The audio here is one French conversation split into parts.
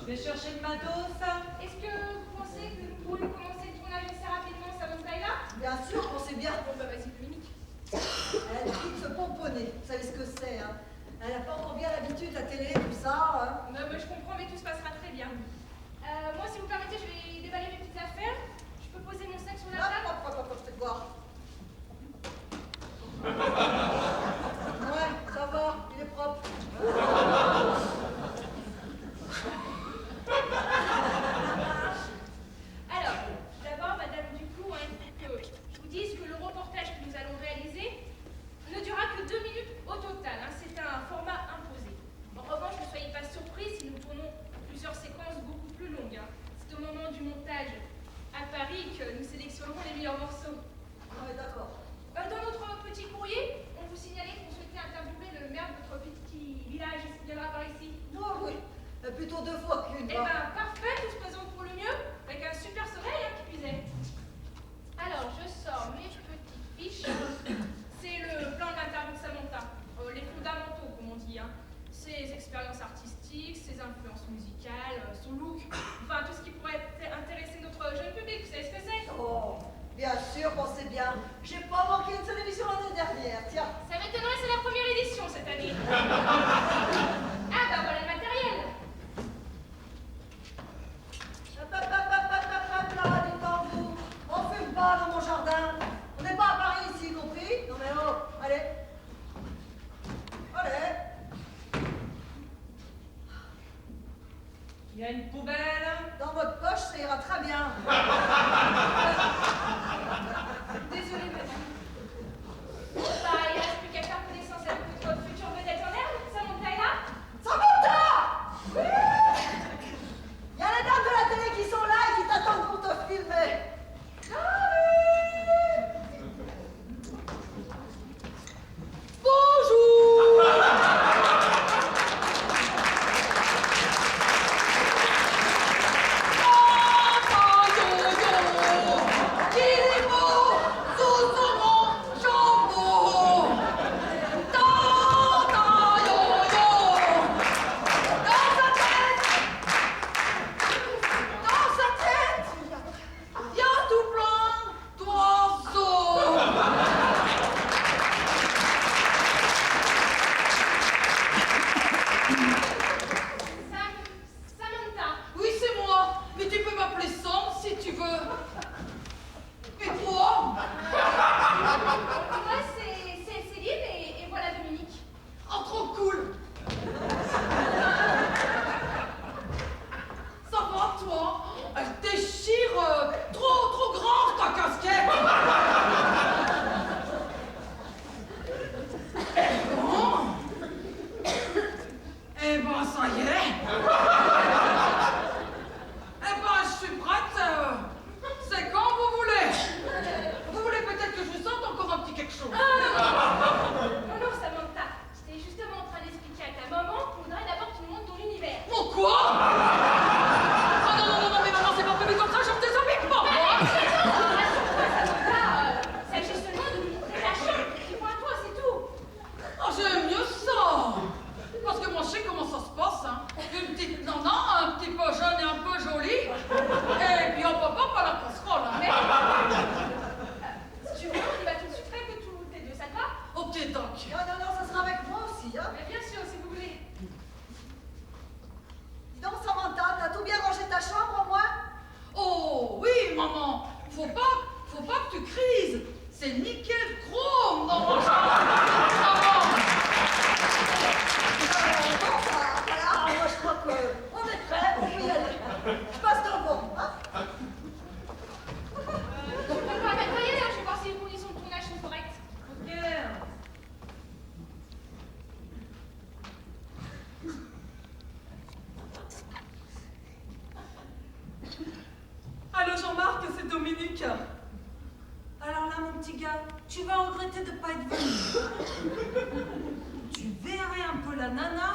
Je vais chercher le matos. Est-ce que vous pensez que nous pourrions commencer le tournage assez rapidement, Samantha? Bien sûr qu'on sait bien. Bon, bah vas-y, Dominique. Elle a dit de se pomponner. Vous savez ce que c'est, hein? Elle n'a pas encore bien l'habitude, la télé, tout ça. Hein? Non, mais je comprends, mais tout se passera très bien. Moi, si vous permettez, je vais déballer mes petites affaires. Je peux poser mon sac sur la table? Je te vois. Ouais, ça va, il est propre. Alors, d'abord, Madame Duclos, il faut que je vous dise que le reportage que nous allons réaliser ne durera que 2 minutes au total. Hein. C'est un format imposé. En revanche, ne soyez pas surpris si nous tournons plusieurs séquences beaucoup plus longues. Hein. C'est au moment du montage à Paris que nous sélectionnerons les meilleurs morceaux. Ah oui, d'accord. Dans notre petit courrier, on vous signalait qu'on souhaitait interviewer le maire de votre petit village. Est-ce qu'il viendra par ici? Non, oui. Plutôt 2 fois qu'une. Eh ben, parfait, tout se présente pour le mieux, avec un super soleil, hein, qui puisait. Alors, je sors mes petites fiches. C'est le plan de l'interview de Samantha. Les fondamentaux, comme on dit. Hein. Ses expériences artistiques, ses influences musicales, son look. Enfin, tout ce qui pourrait intéresser notre jeune public. Vous savez ce que c'est? Oh, bien sûr qu'on sait bien. J'ai pas manqué une seule émission l'année dernière, tiens. Ça m'étonnerait, c'est la première édition cette année. Ah, bah voilà le matériel. Là, dites-en vous. On fume pas dans mon jardin. On n'est pas à Paris ici, compris? Non mais oh, allez. Allez. Il y a une poubelle. Dans votre poche, ça ira très bien. Désolée, madame. Bah, il reste plus qu'à faire connaissance avec votre future vedette en herbe, Samantha est là? Samantha! Oui! Il y a les dames de la télé qui sont là et qui t'attendent pour te filmer. Bonjour! Samantha. Oui, c'est moi, mais tu peux m'appeler Sam si tu veux. Et toi? Moi, c'est Céline et voilà Dominique. Oh, trop cool. Ça va, toi? Elle déchire trop grande ta casquette. Bon. Eh ben, ça y est. Eh ben, je suis prête. C'est quand vous voulez. Vous voulez peut-être que je vous sorte encore un petit quelque chose? Non, Samantha. J'étais justement en train d'expliquer à ta maman qu'on voudrait d'abord que tu nous montres ton univers. Mon quoi? Oh non, mais maman, c'est pas prévu comme ça, je me déshabille pas, moi. Samantha, s'agit seulement de nous montrer la chambre qui pour toi, c'est tout. Oh, j'aime mieux ça. Parce que moi, je sais comment ça se passe, hein. Une petite nana, un petit peu jeune et un peu jolie. Et puis on peut pas la casserole, hein. Si tu veux, on y va tout de suite, rien que tous les deux, ça te va? Ok, donc. Non, ça sera avec moi aussi, hein. Mais bien sûr, si vous voulez. Dis donc, Samantha, t'as tout bien rangé ta chambre, au moins? Oh, oui, maman. Faut pas que tu crises. C'est nickel chrome dans ma chambre. Maman. Bon, bah, voilà, moi je crois qu'on est prêts, on peut y aller. Je passe devant, hein. Voyez, je vais voir si les conditions de tournage sont correctes. Ok. Allô Jean-Marc, c'est Dominique. Alors là, mon petit gars, tu vas regretter de ne pas être venu. Tu verrais un peu la nana.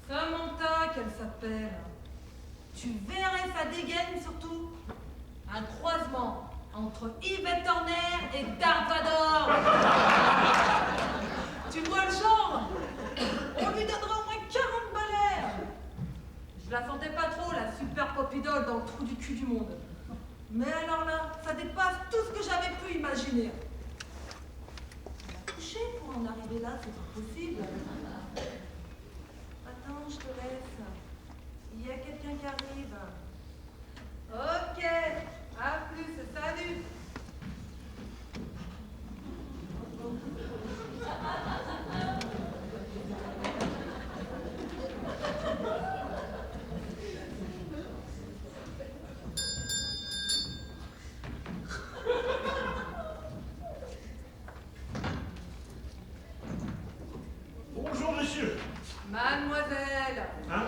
Samantha, qu'elle s'appelle. Tu verrais sa dégaine surtout. Un croisement entre Yvette Horner et Dark Vador. Tu vois le genre? On lui donnera au moins 40 balais. Je la sentais pas trop, la super pop idole dans le trou du cul du monde. Mais alors là, ça dépasse tout ce que j'avais pu imaginer. Coucher pour en arriver là, c'est pas possible. Attends, je te laisse. Il y a quelqu'un qui arrive. Ok, à plus, salut. Bonjour, monsieur. Mademoiselle. Hein?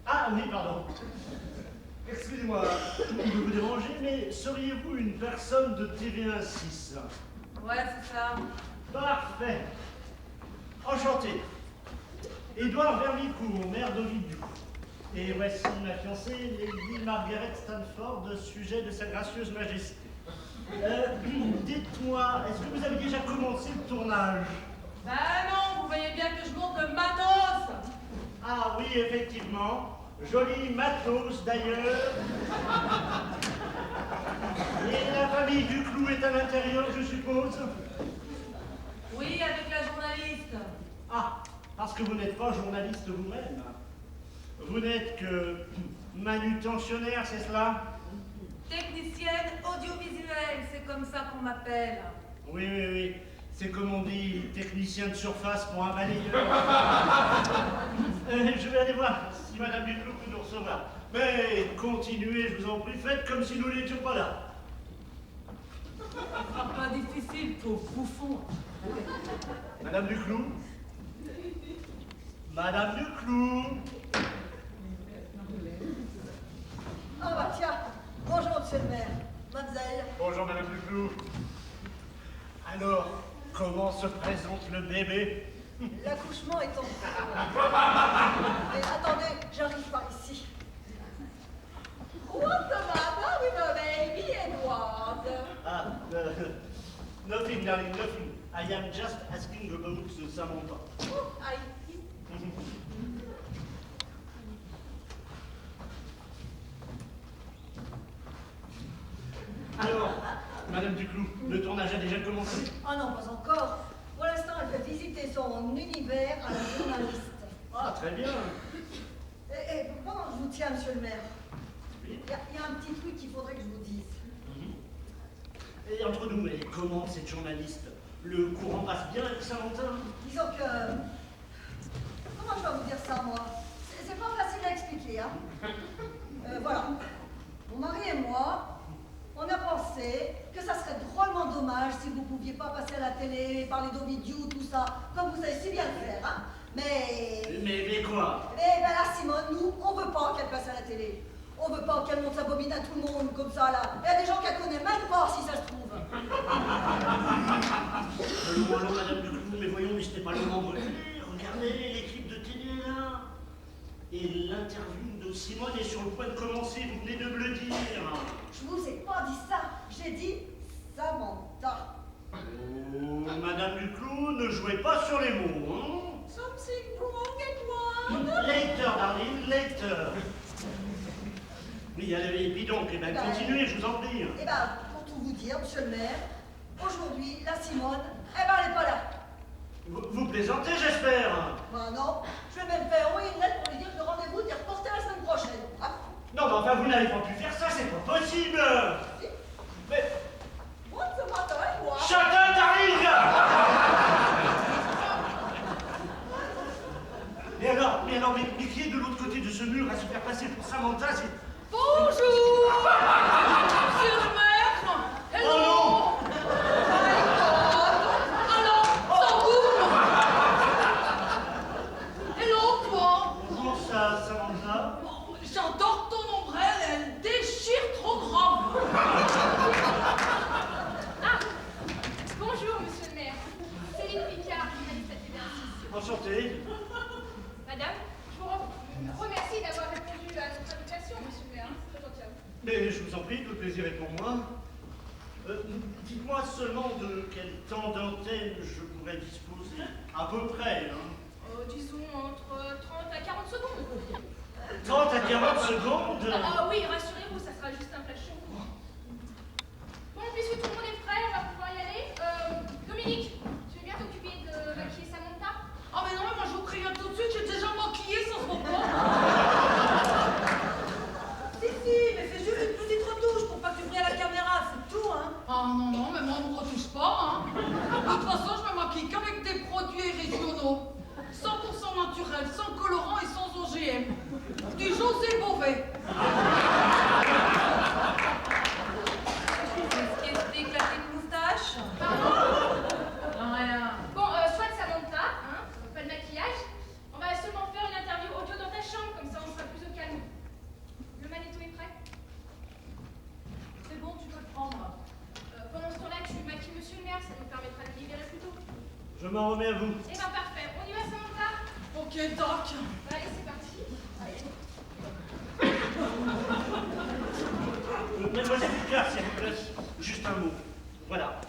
Ah oui, pardon. Excusez-moi de vous déranger, mais seriez-vous une personne de TVA 6? Ouais, c'est ça. Parfait. Enchanté. Édouard Verlicourt, maire d'Ovidiu. Et voici ma fiancée, Lady Margaret Stanford, sujet de sa gracieuse majesté. Dites-moi, est-ce que vous avez déjà commencé le tournage? Bah non, vous voyez bien que je monte le matos. Ah oui, effectivement. Joli matos d'ailleurs. Et la famille Duclou est à l'intérieur, je suppose? Oui, avec la journaliste. Ah, parce que vous n'êtes pas journaliste vous-même. Vous n'êtes que manutentionnaire, c'est cela? Technicienne audiovisuelle, c'est comme ça qu'on m'appelle. Oui, oui, oui. C'est comme on dit, technicien de surface pour un balayeur. Je vais aller voir si Madame Duclou peut nous recevoir. Mais continuez, je vous en prie, faites comme si nous n'étions pas là. Pas difficile, pauvre bouffon. Madame Duclou? Madame Duclou? Ah bah tiens, bonjour monsieur le maire, mademoiselle. Bonjour Madame Duclou. Alors, comment se présente le bébé? L'accouchement est en cours. Mais attendez, j'arrive par ici. What's the matter with the baby, Edward? Ah, nothing, darling, nothing. I am just asking about Samantha. Oh, I see. Alors, Madame Duclou, le tournage a déjà commencé? Ah non, pas encore. Pour l'instant, elle fait visiter son univers à la journaliste. Ah, très bien. Et pendant que je vous tiens, monsieur le maire, Oui. il y a un petit truc qu'il faudrait que je vous dise. Et entre nous, mais comment cette journaliste? Le courant passe bien avec Saint-Valentin? Disons que... Comment je dois vous dire ça, moi? C'est pas facile à expliquer, hein. Voilà. Mon mari et moi, on a pensé que ça serait drôlement dommage si vous pouviez pas passer à la télé, parler d'Ovidiu, tout ça, comme vous savez si bien le faire, hein. Mais quoi? Eh ben là, Simone, nous, on veut pas qu'elle passe à la télé. On veut pas qu'elle monte sa bobine à tout le monde, comme ça, là. Il y a des gens qu'elle connaît même pas, si ça se trouve. Allons, Madame Duclou, mais voyons, mais c'était pas le moment de reculer. Regardez, l'équipe de télé est là. Et l'interview de Simone est sur le point de commencer, vous venez de me le dire. Je vous ai pas dit ça. J'ai dit Samantha. Oh, Madame Duclou, ne jouez pas sur les mots, hein? Something wrong, Edward? Later, darling, later. Oui, allez, et puis donc, eh ben, Ben, continuez, je vous en prie. Eh ben, pour tout vous dire, monsieur le maire, aujourd'hui, la Simone, eh ben, elle est pas là. Vous plaisantez, j'espère. Ben non, je vais même faire envoyer une lettre pour lui dire que le rendez-vous est reporté la semaine prochaine. Hein? Non, mais enfin, vous n'avez pas pu faire ça, c'est pas possible. Si. Mais... What's the matter, Edward? Shut up, darling! Mais qui est de l'autre côté de ce mur à se faire passer pour Samantha, c'est... Bonjour! Monsieur le maire! Hello! Oh non! Alors, sans boum! Hello, toi! Comment ça, Samantha? J'adore ton ombrelle, elle déchire trop grave! Ah! Bonjour, monsieur le maire. Céline Picard, journaliste à TV6. Enchanté. Madame, je vous remercie d'avoir répondu à notre invitation, monsieur le maire. C'est très gentil à vous. Mais je vous en prie, tout le plaisir est pour moi. Dites-moi seulement de quel temps d'antenne je pourrais disposer. À peu près, hein. Disons entre 30 à 40 secondes. 40 secondes. Ah oui, rassurez-vous, ça sera juste un flash show. Bon, puisque tout le monde est prêt, on va pouvoir y aller. Dominique, tu veux bien t'occuper de maquiller Samantha? Ah mais non, mais moi je vous préviens tout de suite, j'ai déjà maquillé sans se reprendre. Si, mais c'est juste une petite retouche pour pas que tu brilles à la caméra, c'est tout, hein. Ah non, non, mais moi on me retouche pas, hein. De toute façon, je me maquille qu'avec des produits régionaux. 100% naturels, sans colorant et sans OGM. Du José Beauvais. Qu'est-ce que c'est que la petite moustache? Pardon? Rien. Bon, soit Samantha, hein, pas de maquillage. On va seulement faire une interview audio dans ta chambre, comme ça on sera plus au calme. Le magnéto est prêt? C'est bon, tu peux le prendre. Pendant ce temps-là, tu maquilles Monsieur le maire, ça nous permettra de libérer plus tôt. Je m'en remets à vous. Eh ben parfait, on y va Samantha? Ok, Doc. Allez, c'est parti. Allez. Mademoiselle Picard, s'il vous plaît, juste un mot. Voilà.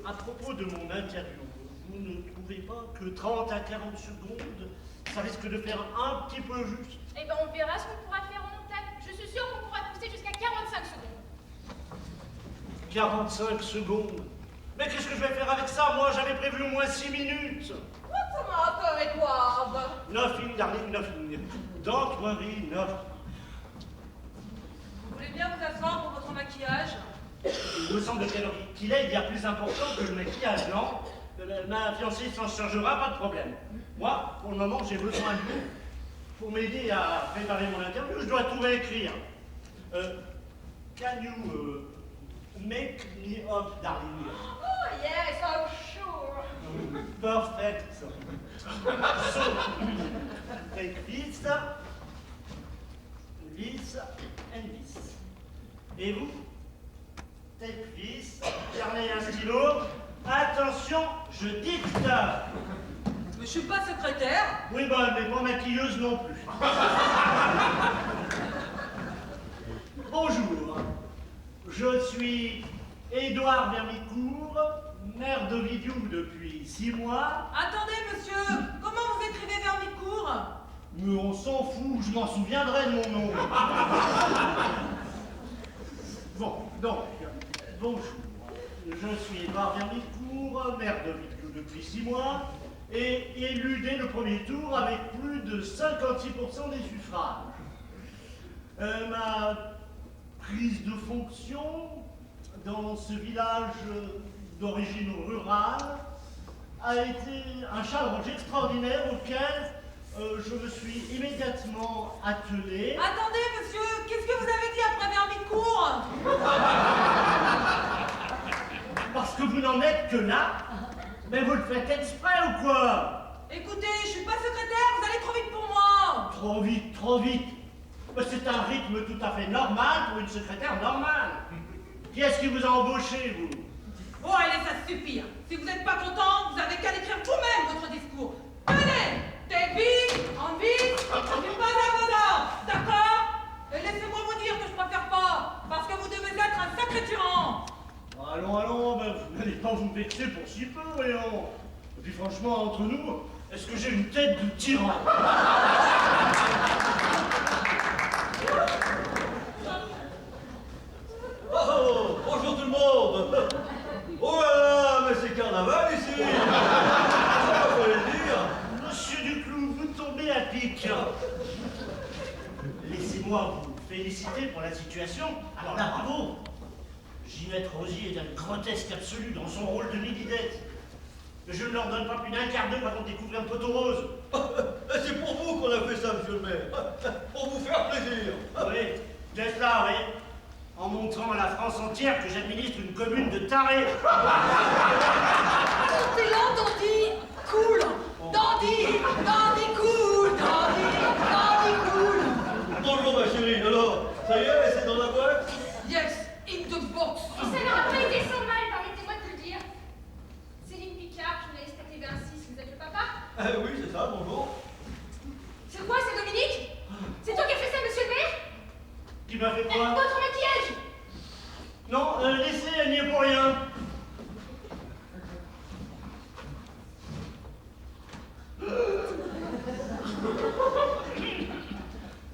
À propos de mon interview, vous ne trouvez pas que 30 à 40 secondes, ça risque de faire un petit peu juste? Eh ben on verra ce qu'on pourra faire en montage. Je suis sûre qu'on pourra pousser jusqu'à 45 secondes. 45 secondes? Mais qu'est-ce que je vais faire avec ça? Moi, j'avais prévu au moins 6 minutes. What's the matter, Edward? Nothing, darling, nothing. Don't worry, nothing. Vous voulez bien vous asseoir pour votre maquillage? Il me semble qu'il est bien plus important que le maquillage, non? Ma fiancée s'en chargera, pas de problème. Moi, pour le moment, j'ai besoin de vous pour m'aider à préparer mon interview. Je dois tout réécrire. Can you make me up, darling? Oh, yes, I'm sure. Perfect. So, take this, and this. Et vous? Take this, carnet et un stylo. Attention, je dicte. Mais je suis pas secrétaire. Oui, bah, mais pas maquilleuse non plus. Bonjour, je suis Édouard Vermicourt, maire d'Ovidiu depuis 6 mois. Attendez, monsieur, comment vous écrivez Vermicourt? Mais on s'en fout, je m'en souviendrai de mon nom. Bon, donc, bonjour. Je suis Édouard Vermicourt, maire d'Ovidiu depuis 6 mois, et élu dès le premier tour avec plus de 56% des suffrages. Ma prise de fonction dans ce village d'origine rurale a été un challenge extraordinaire auquel je me suis immédiatement attelé. Attendez, monsieur, qu'est-ce que vous avez dit après Vermicourt? Parce que vous n'en êtes que là. Mais vous le faites exprès ou quoi? Écoutez, je suis pas secrétaire, vous allez trop vite pour moi. Trop vite, trop vite. Mais c'est un rythme tout à fait normal pour une secrétaire normale. Qui est-ce qui vous a embauché, vous? Bon, allez, ça suffit. Si vous n'êtes pas content, vous avez qu'à l'écrire vous-même, votre discours. Tenez, take this, on this, du pas à vos ordres, d'accord? Et laissez-moi vous dire que je préfère pas, parce que vous devez être un sacré tyran. Allons, allons, ben, vous n'allez pas vous vexer pour si peu, voyons. Et puis franchement, entre nous, est-ce que j'ai une tête de tyran? Oh, bonjour tout le monde. Oh là là, mais c'est carnaval ici. Ça faut le dire. Monsieur Duclou, vous tombez à pic. Laissez-moi vous féliciter pour la situation. Alors là, bravo. Ginette Rosier est un grotesque absolu dans son rôle de Milidette. Je ne leur donne pas plus d'un quart d'heure avant de découvrir un poteau rose. C'est pour vous qu'on a fait ça, monsieur le maire. Pour vous faire plaisir. Oui, d'être là, oui. En montrant à la France entière que j'administre une commune de tarés. T'es là, Dandy? Cool. Dandy, Dandy cool. Dandy cool. Bonjour ma chérie, alors, ça y est, c'est dans la boîte? Yes, in the box. Et ça n'aura pas été sans mal, permettez-moi de le dire. Céline Picard, journaliste à TV6, vous êtes le papa? Oui, c'est ça, bonjour. C'est quoi, c'est Dominique? C'est toi qui as fait ça, monsieur le maire? Qui m'a fait quoi? Votre maquillage? Non, laissez, elle n'y est pour rien.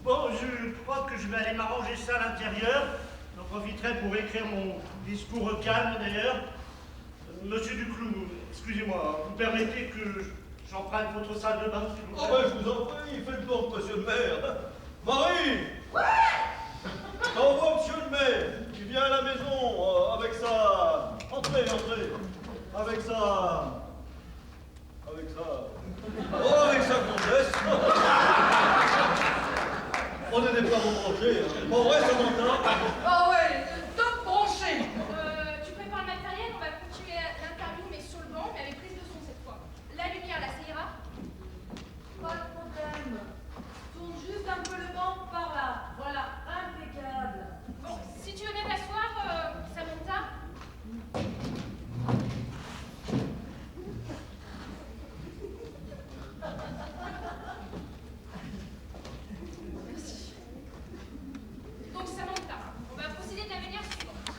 Bon, je j'allais m'arranger ça à l'intérieur. J'en profiterai pour écrire mon discours au calme d'ailleurs. Monsieur Duclou, excusez-moi, vous permettez que j'emprunte votre salle de bain, s'il vous plaît? Oh ben, je vous en prie, faites donc, monsieur le maire. Marie! T'envoies monsieur le maire, qui vient à la maison avec sa... Entrez, entrez. Avec sa... Avec sa... Oh, avec sa comtesse. On n'est pas rebranchés, hein. Pas vrai, Samantha? Ah ouais, top branché. Tu prépares le matériel, on va continuer l'interview, mais sur le banc, mais avec prise de son cette fois. La lumière, là, ça ira? Pas de problème. Tourne juste un peu le banc par là. Voilà, impeccable. Bon, si tu veux bien t'asseoir, Samantha. Merci. Donc, Samantha, on va procéder de la manière suivante.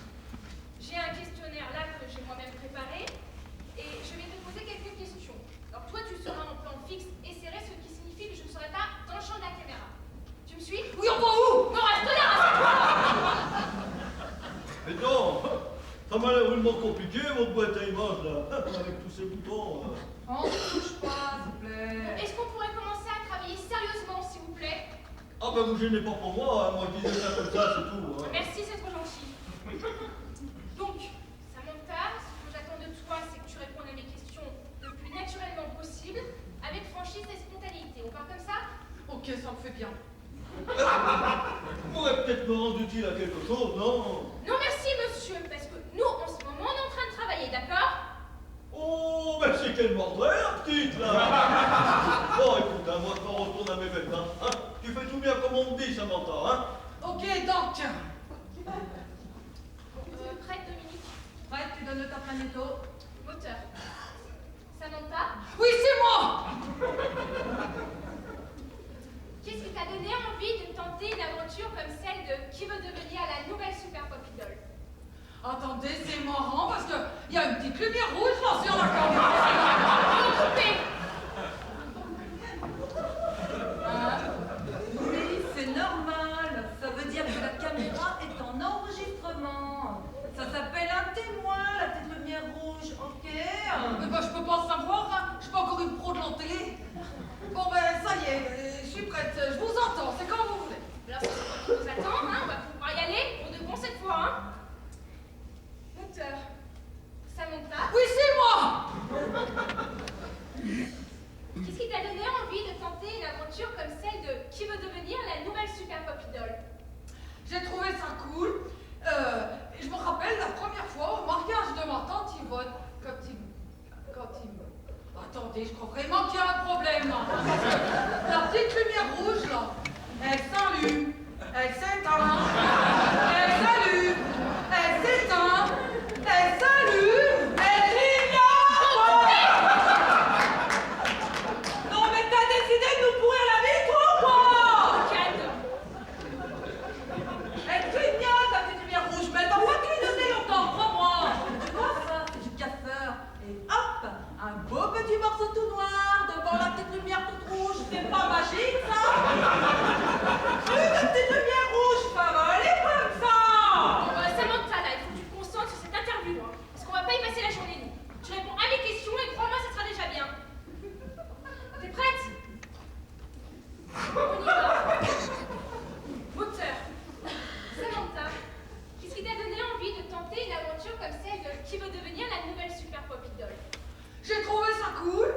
J'ai un questionnaire là que j'ai moi-même préparé et je vais te poser quelques questions. Alors, toi, tu seras en plan fixe et serré, ce qui signifie que je ne serai pas dans le champ de la caméra. Tu me suis? Oui, on va où? Non, reste là, reste Mais non, ça m'a l'air vraiment compliqué, votre boîte à images, là, avec tous ces boutons. On ne touche pas, s'il vous plaît. Est-ce qu'on pourrait commencer à travailler sérieusement, s'il vous plaît? Ah ben, vous gênez pas pour moi, hein. Moi je disais ça comme ça, c'est tout. Hein. Merci, c'est trop gentil. Donc, Samantha, ce que j'attends de toi, c'est que tu répondes à mes questions le plus naturellement possible, avec franchise et spontanéité. On part comme ça? Ok, ça me fait bien. Vous pourrez peut-être me rendre utile à quelque chose, non? Non, merci, monsieur, parce que nous, en ce moment, on est en train de travailler, d'accord? Oh, mais c'est quelle mordrait, la petite, là. Bon, écoute, hein, moi je m'en retourne à mes bêtes, hein. Tu fais tout bien comme on me dit, Samantha, hein. Ok, donc. Prête, Dominique? Prête, tu donnes le top magnéto. Moteur. Samantha? Oui, c'est moi. Qu'est-ce qui t'a donné envie de tenter une aventure comme celle de Qui veut devenir la nouvelle Super Pop Idol? Attendez, c'est marrant parce que il y a une petite lumière rouge là sur la caméra. Coupé. Oui, c'est normal. Ça veut dire que la caméra est en enregistrement. Ça s'appelle un témoin, la petite lumière rouge, ok? Mais bah, je peux pas savoir, hein. Je suis pas encore une pro de la télé. Bon ben ça y est, je suis prête, je vous entends, c'est comme vous voulez. Alors, c'est toi qui nous attends, hein? On va pouvoir y aller pour de bon cette fois, hein? Moteur. Samantha? Oui, c'est moi. Qu'est-ce qui t'a donné envie de tenter une aventure comme celle de Qui veut devenir la nouvelle Super Pop Idol? J'ai trouvé ça cool. Et je me rappelle la première fois au mariage de ma tante Yvonne, quand il me... Attendez, je crois vraiment qu'il y a un problème là. La petite lumière rouge là, elle s'allume, elle s'éteint, elle s'allume, elle s'éteint, elle s'allume, elle clignote. Non mais t'as décidé de nous pourrir la vie toi ou quoi? Calme. Elle clignote la petite lumière rouge, mais elle va pas clignoter longtemps, crois-moi. Tu vois ça, c'est du casseur. Et hop, un beau petit morceau tout noir devant la petite lumière toute rouge. C'est pas magique ça? Une petite lumière rouge, ça va aller comme ça. Bon, Samantha, là, il faut que tu te concentres sur cette interview, hein, parce qu'on va pas y passer la journée, nous. Tu réponds à mes questions et crois-moi, ça sera déjà bien. T'es prête? On y va. Moteur. Samantha, qu'est-ce qui t'a donné envie de tenter une aventure comme celle de Qui veut devenir la nouvelle Super Pop Idol? J'ai trouvé ça cool.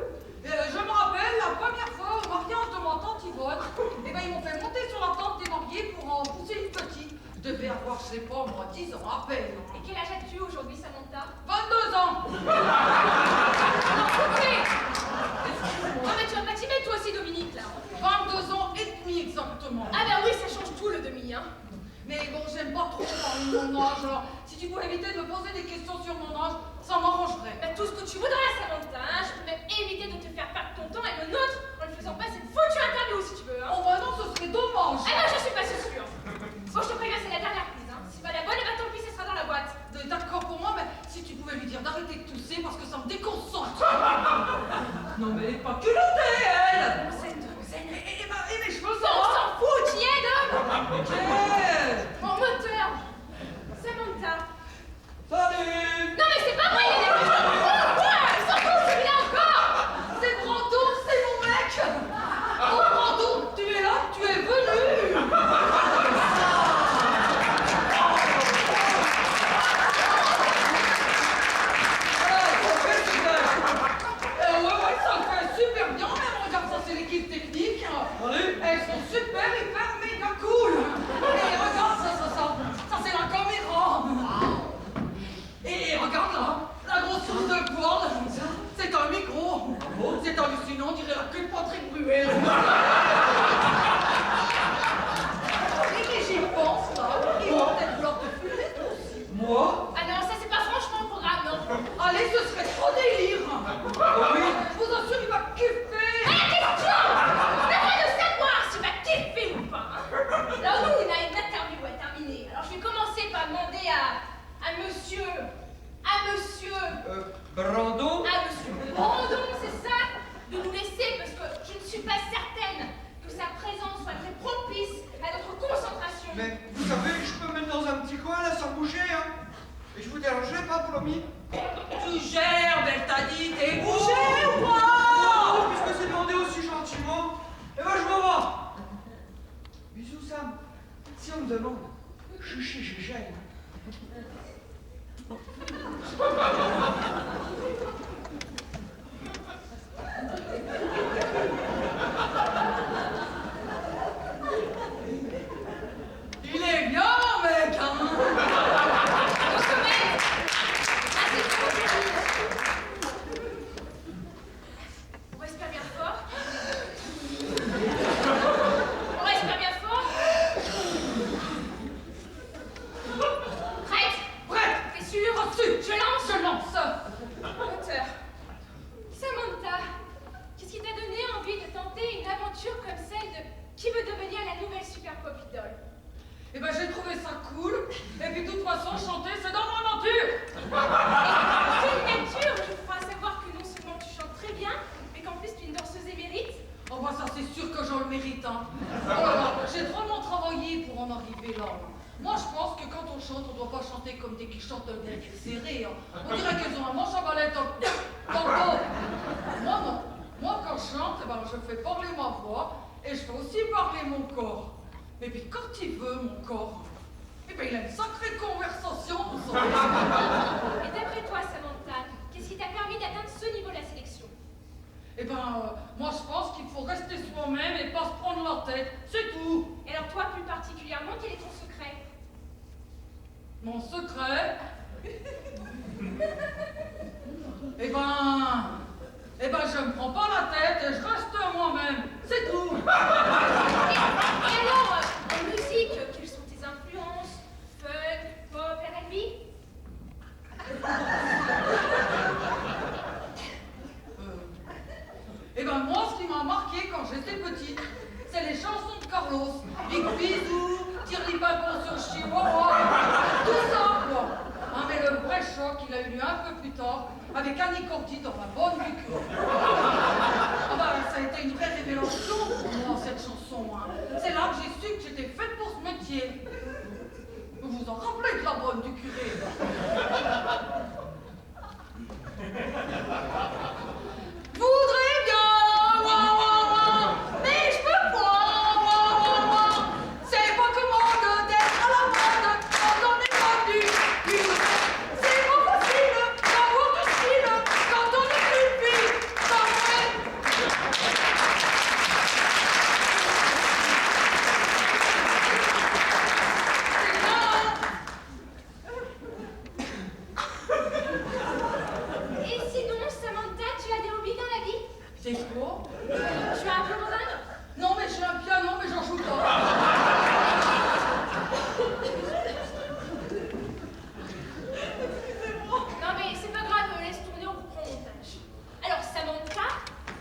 Je me rappelle la première fois au mariage de ma tante Yvonne, et ben ils m'ont fait monter sur la tente des mariés pour en pousser une petite. Je devais avoir, je sais pas, moi, 10 ans à peine. Et quel âge as-tu aujourd'hui, Samantha? 22 ans. Non, coupé. Non, mais tu vas pas t'y mettre toi aussi, Dominique, là. 22 ans et demi exactement. Ah ben oui, ça change tout, le demi, hein. Mais bon, j'aime pas trop parler de mon âge, alors si tu pouvais éviter de me poser des questions sur mon âge, ça m'arrangerait. Bah, tout ce que tu voudras, Samantha, hein. Je peux même éviter de te faire perdre ton temps et le nôtre en ne faisant pas cette foutue interview, si tu veux, hein. Oh bah non, ce serait dommage. Ah ben, je suis pas sûre. Bon, je te préviens, c'est la dernière prise, hein. Si pas la bonne, et bah tant pis, ça sera dans la boîte. D'accord pour moi, mais si tu pouvais lui dire d'arrêter de tousser parce que ça me déconcentre. Non mais elle est pas culottée, elle. Bon, c'est Et mes cheveux, on ça va? s'en fout, tu y es, Dom. Ok. sont super, hyper, méga cool. Et regarde, ça c'est la caméra. Et regarde là, la grosse source de poil, c'est un micro. C'est hallucinant, on dirait la queue de Patrick Bruel. Et j'y pense là, ils vont peut-être vouloir te fumer toi aussi. Moi? Ah non, ça c'est pas franchement le programme, non. Allez, ce serait trop délire. Oui. Je vous assure, il va kiffer. Ah, la question! Le droit de savoir si va kiffer ou pas. Hein. Alors nous, on a une interview à terminer. Alors je vais commencer par demander à monsieur Brando? Brandon, c'est ça, de nous laisser parce que je ne suis pas certaine que sa présence soit très propice à notre concentration. Mais vous savez, je peux me mettre dans un petit coin là sans bouger, hein. Et je vous dérangerai pas, promis. Tu gères, elle t'a dit, t'es bougé ou Oh, quoi? puisque c'est demandé aussi gentiment, eh ben je m'en vais. Bisous Sam. Si on me demande, chuchi, je gêne. Il est bien, mec, hein. On respire bien fort. On respire bien fort. Prête? Prête. T'es sûr? Reçu. Je lance? Je lance. Moteur. Samantha, qu'est-ce qui t'a donné envie de tenter une aventure comme celle de Qui veut devenir la nouvelle Super Pop Idol? Eh ben j'ai trouvé ça cool. Et puis de toute façon, chanter, c'est dans ma nature. Quelle nature! Je crois savoir que non seulement tu chantes très bien, mais qu'en plus tu es une danseuse émérite. Oh bah ça c'est sûr que j'en le mérite, hein. Oh là là, j'ai drôlement travaillé pour en arriver là. Moi je pense que quand on chante, on doit pas chanter comme des qui chantent derrière serré. Hein. On dirait qu'elles ont un manche à balai dans le dos. Moi non. Moi quand je chante, eh ben, je fais parler ma voix et je fais aussi parler mon corps. Et puis quand il veut, mon corps, eh ben, il a une sacrée conversation. Et d'après toi, Samantha, qu'est-ce qui t'a permis d'atteindre ce niveau de la sélection? Eh ben, moi je pense qu'il faut rester soi-même et pas se prendre la tête, c'est tout. Et alors toi, plus particulièrement, quel est ton secret? Mon secret? Eh ben, je me prends pas la tête et je reste moi-même, c'est tout. Et alors, en musique, quelles sont tes influences? Funk, pop, R&B? Eh ben, moi, ce qui m'a marqué quand j'étais petite, c'est les chansons de Carlos. Big Bisou, tire les ballons sur le chihuahua, tout ça, quoi. Hein, mais le vrai choc, il a eu lieu un peu plus tard, avec Annie Cordy dans La Bonne du Cul. Ah bah, ça a été une vraie révélation pour moi, cette chanson. Hein. C'est là que j'ai su que j'étais faite pour ce métier. Vous vous en rappelez de La Bonne du Curé? Je voudrais bien, mais je peux pas, c'est pas commode d'être à la mode quand on est pas du curé. C'est pas facile d'avoir du style quand on est une fille, ça Et sinon, Samantha, tu as des hobbies dans la vie? c'est quoi? Tu as un violon? Non mais j'ai un piano mais j'en joue pas. Non mais c'est pas grave, laisse tourner, on reprend le montage. Alors Samantha,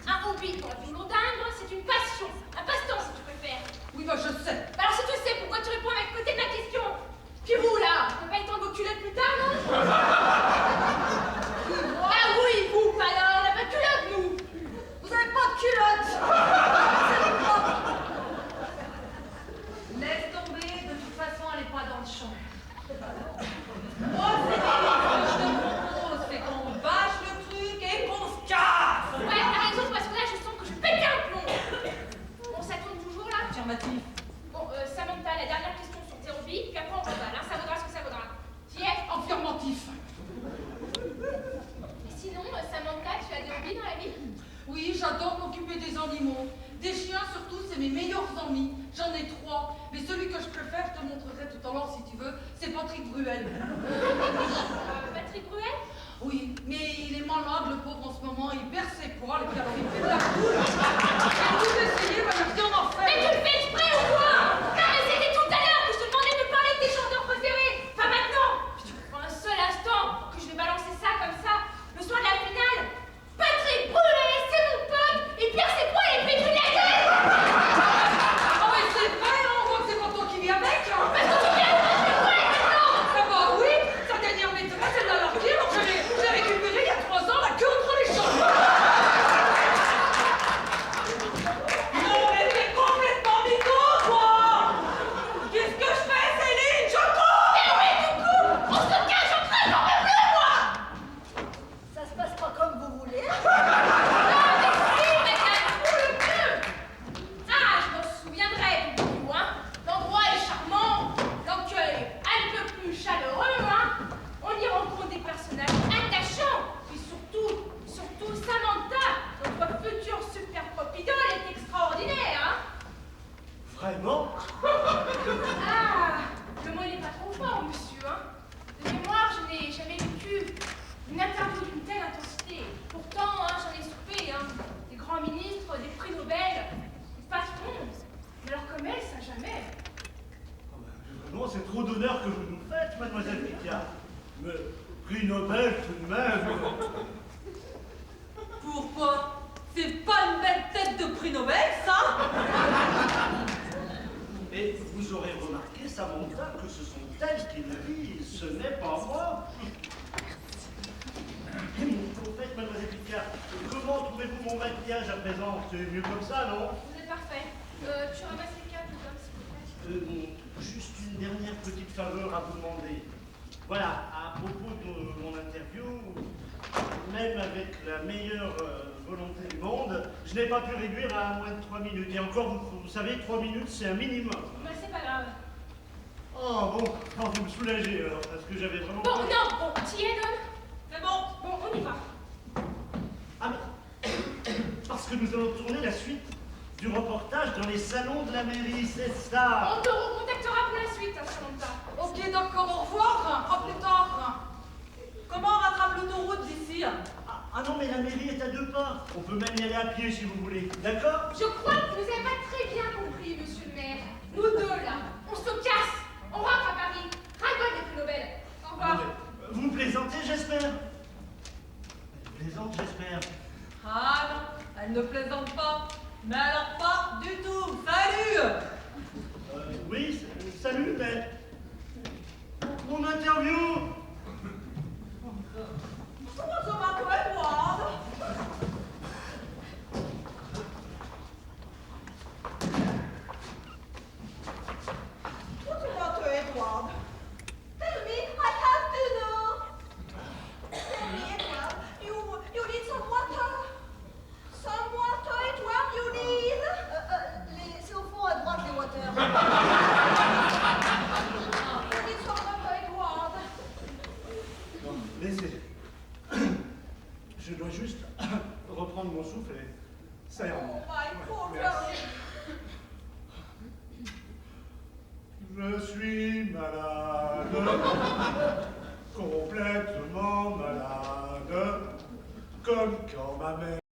un hobby pour la violon-dingue, c'est une passion, un passe-temps si tu préfères. Oui bah je sais. Bah alors si tu sais, pourquoi tu réponds avec côté de ma question? Puis vous là, vous pouvez pas étendre vos culottes plus tard, non? Ah oui, vous, pas là, on n'a pas de culottes, nous. Vous avez pas de culotte. Laisse tomber, de toute façon, elle n'est pas dans le champ. Moi, c'est ce que je te propose, c'est qu'on bâche le truc et qu'on se casse. Ouais, t'as raison, parce que là, je sens que je pète un plomb. Bon, ça tourne toujours là? Affirmatif. Bon, Samantha, la dernière question sur tes hobbies, puis après on remballe, hein, ça vaudra ce que ça vaudra. Qui est? Affirmatif. Et sinon, Samantha, tu as des hobbies dans la vie? Oui, j'adore m'occuper des animaux. Des chiens surtout, c'est mes meilleurs amis. J'en ai 3. Mais celui que je préfère, je te montrerai tout à l'heure si tu veux, c'est Patrick Bruel. Patrick Bruel? Oui, mais il est malade, le pauvre, en ce moment. Il perd ses poils et puis alors il fait de la boule. J'ai tout essayé, mais il n'y a rien à faire. Mais tu le fais exprès ou quoi? Non, mais c'était tout à l'heure que je te demandais de parler de tes chanteurs préférés. Pas maintenant. Je te prends un seul instant que je vais balancer ça comme ça. Le soir de la finale. Patrick Bruel, c'est mon pote. Il perd ses poils et puis tu la gueule. Ah mais c'est vrai, hein, on voit que c'est pas toi qui vis avec. Hein. Parce que tu viens de Patrick Bruel maintenant. Ah bah oui, sa dernière maîtresse, elle l'a largué, donc je l'ai récupéré il y a 3 ans, la queue entre les jambes. Non mais t'es complètement mytho, toi. Qu'est-ce que je fais, Céline? Je cours. Eh oui, du coup, on se cache, je crève, j'en peux plus, moi. Ça se passe pas comme vous voulez. Non, mais si, mais t'as tout le mieux. Ah, je m'en souviendrai, du coup, hein. L'endroit est charmant, l'accueil un peu plus chaleureux, hein. On y rencontre des personnages attachants, et surtout Samantha, notre future super pop idole, est extraordinaire, hein. Vraiment? Ah, le mot n'est pas trop fort, monsieur, hein. De mémoire, je n'ai jamais vécu une interview d'une telle intensité. Pourtant, hein, j'en ai soupé, hein. Des grands ministres, des prix Nobel, des patrons. Mais alors comme elle, ça jamais. Ah ben, vraiment, c'est trop d'honneur que vous nous faites, mademoiselle Picard. Mais prix Nobel tout de même. Pourquoi? C'est pas une belle tête de prix Nobel, ça? Et vous aurez remarqué, Samantha, que ce sont elles qui le disent, ce n'est pas moi. Au fait, mademoiselle Picard, comment trouvez-vous mon maquillage à présent? C'est mieux comme ça, non? Vous êtes parfait. Tu ramasses les câbles, comme s'il vous plaît. Juste une dernière petite faveur à vous demander. Voilà, à propos de mon interview, même avec la meilleure volonté du monde, je n'ai pas pu réduire à moins de 3 minutes. Et encore, vous savez, 3 minutes, c'est un minimum. Mais c'est pas grave. Oh bon, oh, vous me soulagez alors, parce que j'avais vraiment... Bon, non, bon, t'y es, Don? C'est bon. Bon, on y va. Ah mais... Parce que nous allons tourner la suite du reportage dans les salons de la mairie, c'est ça. On te recontactera pour la suite, hein, Samantha. Ok, d'accord, au revoir. À plus tard. Comment on rattrape l'autoroute d'ici? Ah non, mais la mairie est à 2 pas. On peut même y aller à pied si vous voulez, d'accord? Je crois que vous n'avez pas très bien compris, monsieur le maire. Nous deux, là, on se casse. On rentre à Paris. Ras-le-bol des prix Nobel. Au revoir. Vous plaisantez, j'espère? Elle plaisante, j'espère. Ah non, elle ne plaisante pas. Mais alors pas du tout. Salut! Oui, salut, mais... Mon interview! Comment ça va, toi, Edouard? Comment ça va, toi, Edouard? Tell me, I have to know. Tell me, Edouard, you need some water? Some water, Edouard, you need? C'est au fond à droite, les water. You need some water, Edouard? Non, laissez. Je dois juste reprendre mon souffle et ça ira. Oh, my poor Merci. girl. Je suis malade, complètement malade, comme quand ma mère...